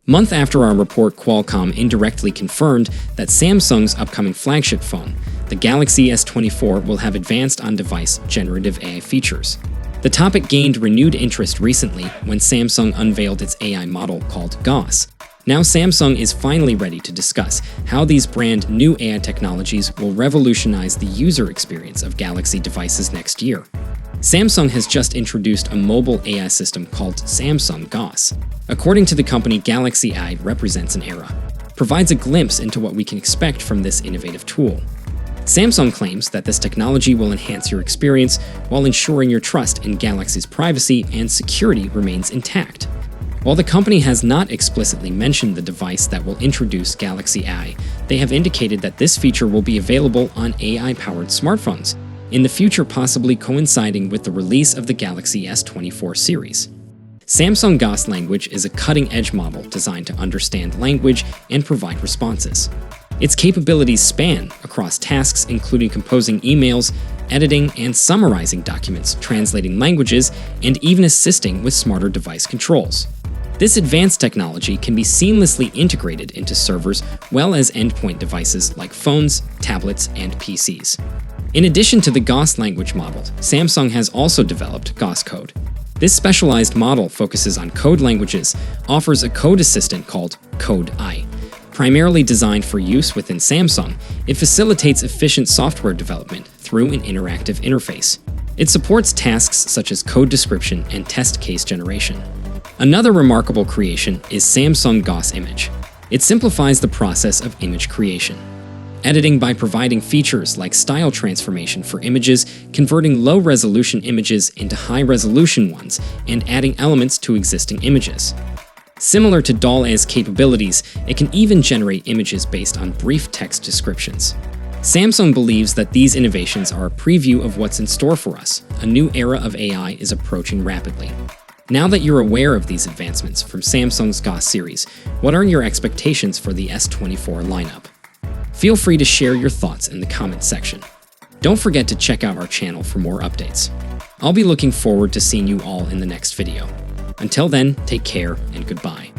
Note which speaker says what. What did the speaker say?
Speaker 1: Month after our report, Qualcomm indirectly confirmed that Samsung's upcoming flagship phone, the Galaxy S24, will have advanced on-device generative AI features. The topic gained renewed interest recently when Samsung unveiled its AI model called Gos. Now Samsung is finally ready to discuss how these brand new AI technologies will revolutionize the user experience of Galaxy devices next year. Samsung has just introduced a mobile AI system called Samsung Gos. According to the company, Galaxy AI represents an era, provides a glimpse into what we can expect from this innovative tool. Samsung claims that this technology will enhance your experience while ensuring your trust in Galaxy's privacy and security remains intact. While the company has not explicitly mentioned the device that will introduce Galaxy AI, they have indicated that this feature will be available on AI-powered smartphones, in the future possibly coinciding with the release of the Galaxy S24 series. Samsung Gos Language is a cutting-edge model designed to understand language and provide responses. Its capabilities span across tasks including composing emails, editing and summarizing documents, translating languages, and even assisting with smarter device controls. This advanced technology can be seamlessly integrated into servers as well as endpoint devices like phones, tablets, and PCs. In addition to the Gos language model, Samsung has also developed Gos Code. This specialized model focuses on code languages, offers a code assistant called Code AI. Primarily designed for use within Samsung, it facilitates efficient software development through an interactive interface. It supports tasks such as code description and test case generation. Another remarkable creation is Samsung Gos Image. It simplifies the process of image creation. Editing by providing features like style transformation for images, converting low-resolution images into high-resolution ones, and adding elements to existing images. Similar to DALL-E's capabilities, it can even generate images based on brief text descriptions. Samsung believes that these innovations are a preview of what's in store for us. A new era of AI is approaching rapidly. Now that you're aware of these advancements from Samsung's Gos series, what are your expectations for the S24 lineup? Feel free to share your thoughts in the comments section. Don't forget to check out our channel for more updates. I'll be looking forward to seeing you all in the next video. Until then, take care and goodbye.